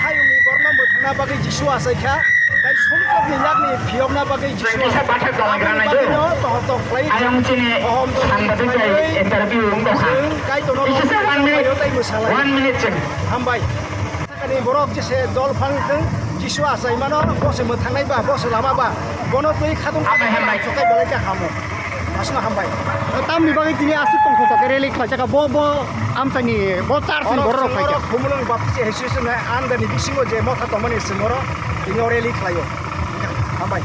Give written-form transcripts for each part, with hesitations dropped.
hayungni borno mutna bagi jisu asaikha kai somkopni yakni phiyokna bagi jisu Indonesia baca dalam gerana itu. to play Ayam cini sangat kayak interview untuk kai to no It's just 1 minute. 1 minute cek. hambai sakani borok jese dol phangthing jisu asai mano bose muthanai ba bose lama ba bono tui khatung Hambai, hambai. sokai belai ka hamo asna hambai tamni bagi tini asu tongso to kereli khajaka bo amtani bo tarsin borok khaija khumulung bapsi hesus na andani bisingo je motha tomani simoro inoreli khlayo hambai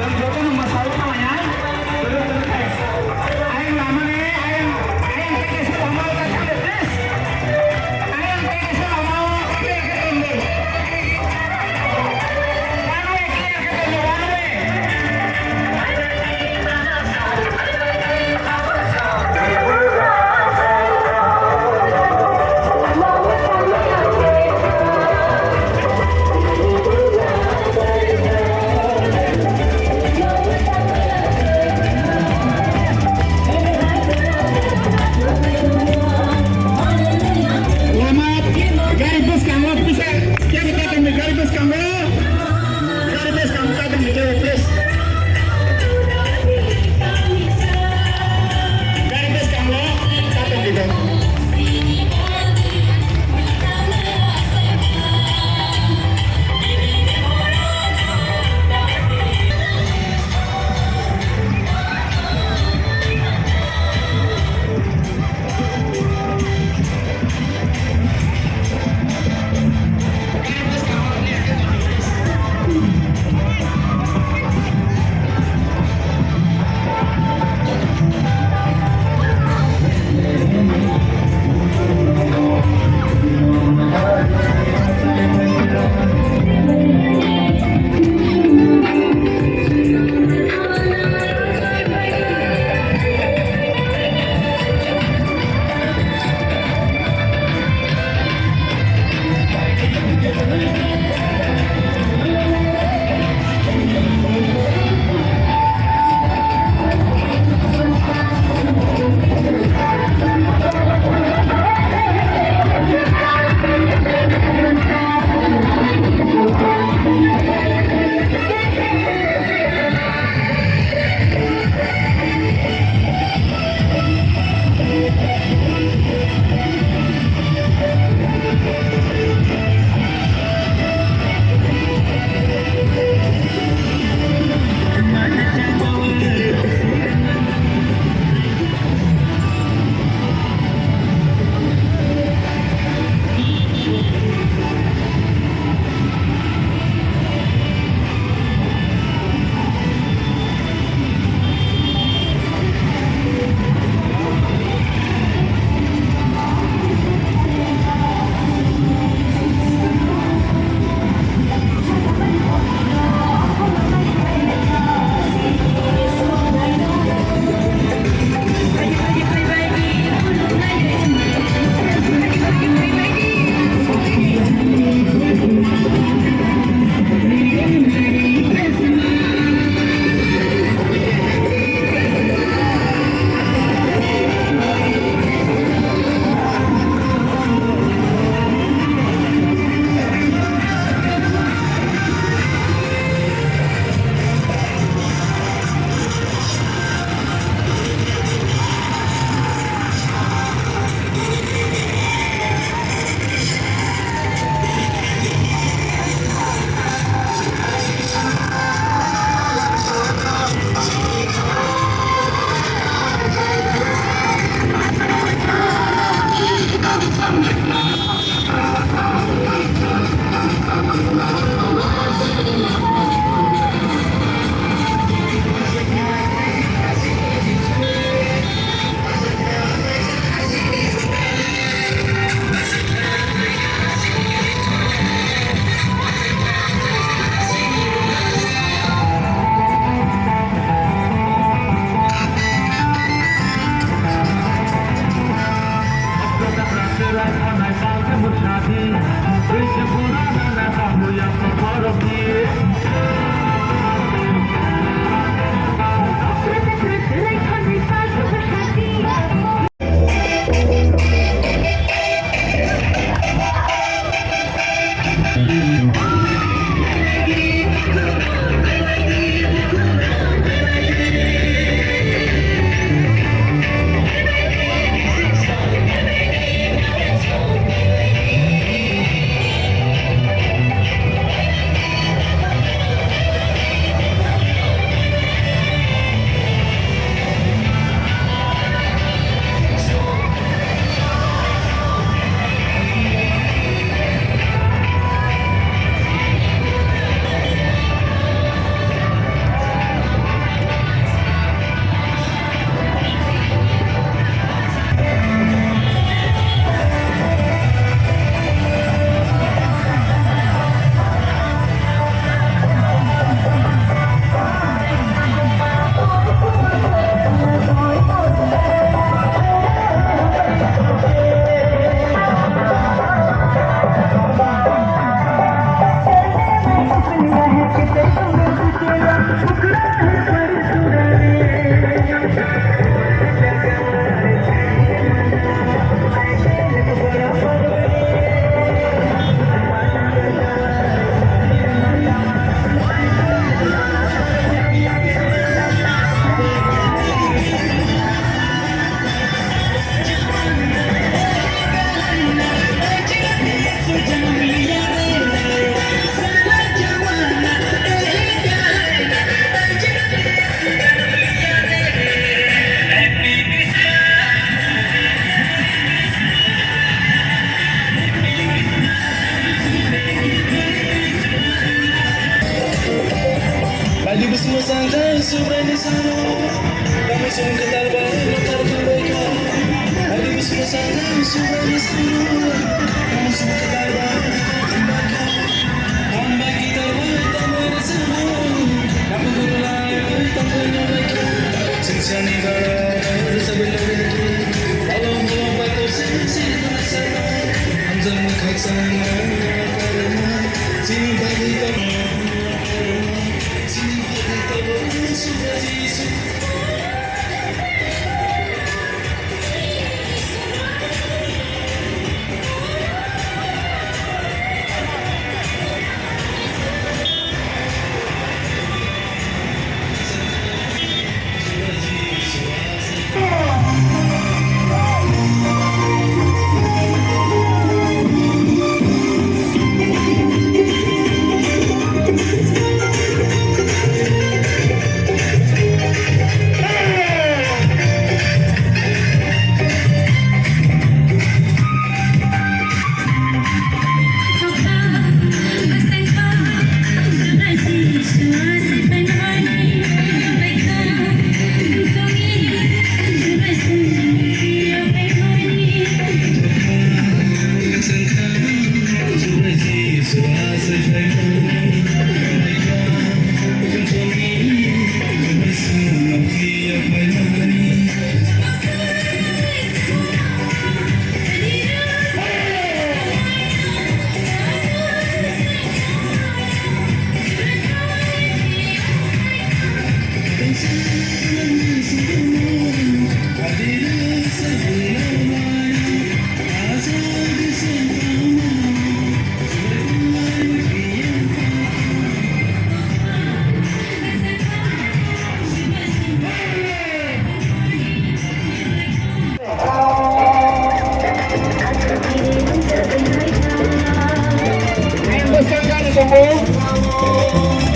Dan masalah namanya belum terkait.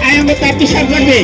Ayaw mo tapos ang gabi.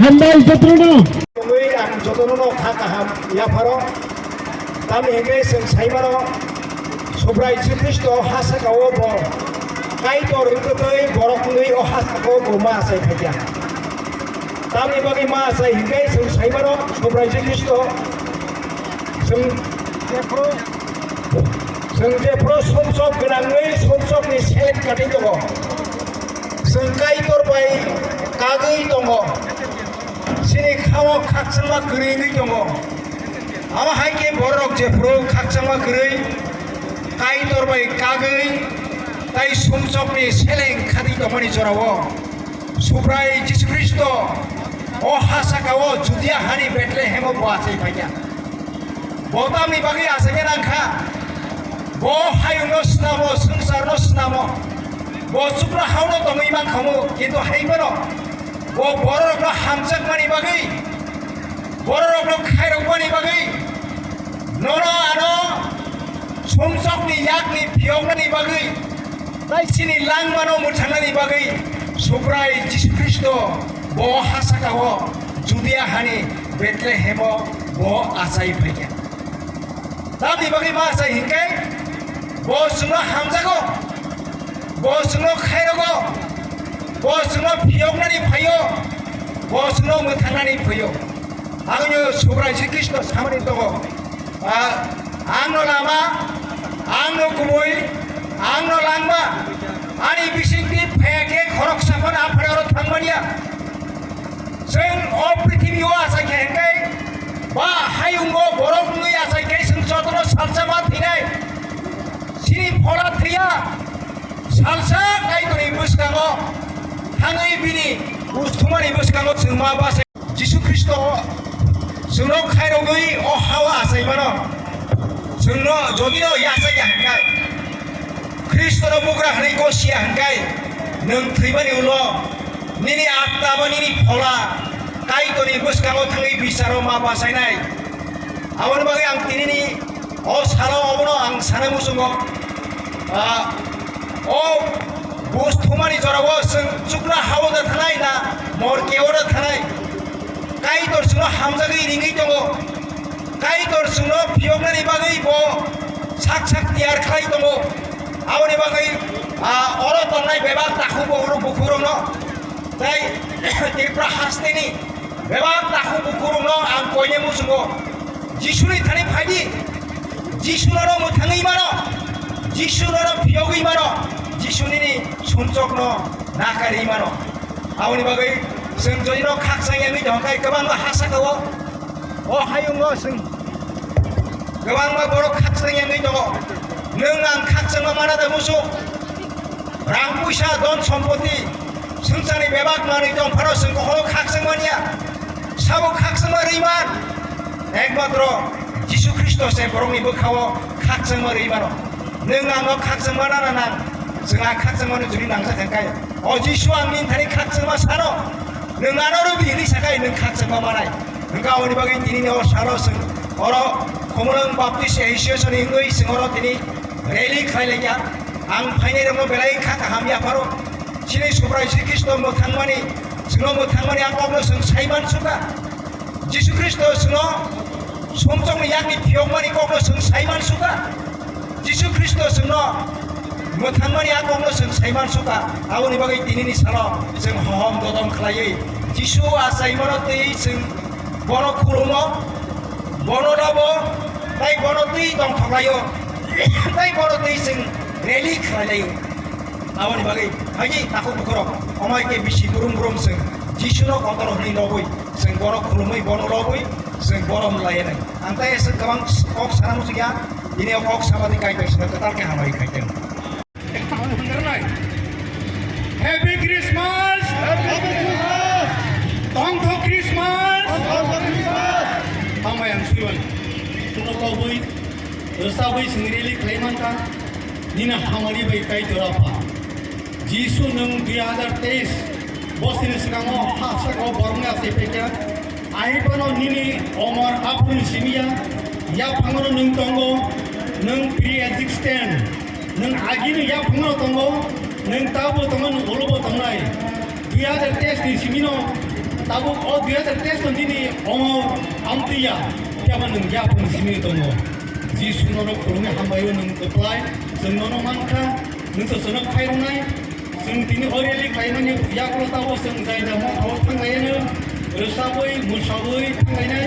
Handai Setrono. Ngui ang jotono kakaham yaparo tam hingga seng saimaro sobrai Kristo hasakawo bo kai tor rutoi borok ngui o hasakawo bo ma sai khaja tam ni bagi ma sai hingga seng saimaro sobrai Kristo seng jepro somsok genangui somsok ni set kati tongo seng kai tor bai kagui tongo sini kawo kaksanma kering ni tongo ama haike borok jepro kaksanma kering kai torbai kagui tai somsok ni seleng khadi tomani jorawo subrai Jesus Kristo o hasakawo judia hani Bethlehem bo asai phaya botam ni bagi asanya rangkha bo hayuno snamo sangsarno snamo bo supra hauno tomai mang khamu kintu haibano bo borokno hamjakmani bagi borokno khairokmani bagi nono ano somsokni yakni phiyokmani bagi tai sini langmano muthangani bagi subrai Jesus Kristo bo hasakawo judia hani Bethlehem bo asai phaya tamni bagi ma asai hingkai bo sungno hamjago bo sungno khairogo bosno phiyoknani phayo bosno muthangani phayo agno sobrai Kristo samani togo angno lama angno kumoi angno langma ani bisingni pheke khorok sapon aphararo thangmania seng o prithibi o asai khengkai ba hayungo borok nui asai kai seng chotro salsama thinai sini phola thia salsa kai toni buskango hangai bini ustumani buskango sengma base Jesus Kristo sengno khairogui o hawa asai mano sengno jodino yasai hangkai Kristo no bugra hani ko sia hangkai nung thibani ulo nini atta nini phola kai toni buskango thangai bisaro ma basai nai awon bagi ang tinini o saro obono ang sana musungo o bosthumani jorawo seng chukna hawoda thanai na mor keoda thanai kai tor sungno hamjagui ringai tongo kai tor sungno phiyoknani bagai bo sak tiyar khlai tongo awoni bagai oro tongnai bebak takhu bogro bukhurongno tai tipra hasteni bebak takhu bukhurongno ang koine musungo jisuni thani phaidi jisuno muthangui mano jisuno phiyogui mano jisuni somsokno nakari mano awoni bagai seng jodino khaksang yang dongkai gobang hasakawo o hayungo seng gobang borok khaksang yang dongo nung ang khaksang mana da musu rang puisa don sompoti sengsani bebak mani dong pharo seng ko khaksang mania sabo khaksang riman ekmatro Jesus Kristo se borongni bokhawo khaksang rimano nung ang khaksang mana nang जोंहा खाकजोंनो जुदि नांजाखांखाय अजिसु आंनि थानि खाकजोंमा सानो नों आनरो बिनि साखाय नों खाकजोंमा मानाय नों गावनि बागै दिनै अ सानो जों अर खमलং बाप्तिस एसोसिएशन इंगै सिङरो दिनै रेली खायलाया आं फाइनाय दङ बेलाय खाका हामिया फारो सिनि सुब्राय श्री कृष्ण मोथांमानि जोंनो मोथांमानि आकबनो जों साइमान सुका जिसु ख्रिस्ट जोंनो समजोंनि याकनि फियगमानि कबनो जों साइमान सुका जिसु ख्रिस्ट जोंनो मोथांमानि आकबनो जों साइमान सुका आवनि बागै दिनैनि सानाव जों हहम ददम खालायै जिसु आसाइमानो दै जों बन खुलुमो बन नबो ताइ बन दै दं थलायो ताइ बन दै जों रेली खालायो आवनि बागै हागि ताखौ बखरो अमायके बिसि गुरुम गुरुम जों जिसुनो कतरो हनि लबोय जों बन खुलुमै बन लबोय जों बरम लायनाय आंता एसे गोबां कक सानामु गया दिनै कक सामादि गायबायसिनो कतालके हामाय खायदों Happy Christmas! Happy Christmas! Tongtho Christmas! Tongtho Christmas! Hamay ang siwan. Suno kauboy, resabay singrili klaiman ka, nina hamari bay kay turapa. Jisu nung 2023, bosin sikango hasako bornga sepekya, ahipano nini omar apun simiya, ya pangono nung tongo, nung pre-existent, nung agino ya pangono tongo, neng tabu teman ulubo tengai, 2023 ni simino tabu dia tertes ini amtiya kiaman nung ya pun sini tongo jisu nono kurungi hambayo nung apply sung nono mangka nung sono khairunai sung tini oreli khairunai ya kulo tabu sung jaina mo thaw thangaina resaboi musaboi thangaina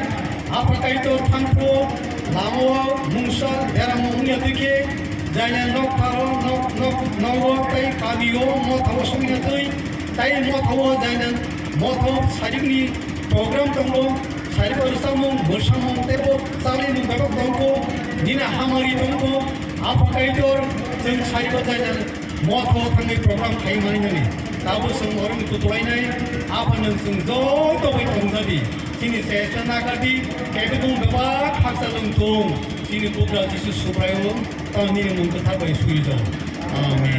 apa kaito thangpo lamo mungsa deramo ungya dike jaina nok tharo nok nawo kai kabiyo mo thaw sungya tui tai mo thaw jaina mo thaw sarigni program tongo सारिबो रसामो मोसामो तेबो साले नु बेबो दंको दिना हामारि दंको आफाकाइदर जों सारिबो जायना मथो थांनि programme खायमानि ननि दाबो जों अरं तुतलायनाय आफानो जों ज' दबै दंजादि जोंनि सेसन नागादि केबो दं गोबा खासा जों दं जोंनि बुग्रा जिसु सुब्रायो तावनि मुंखौ थाबाय सुइदो आमीन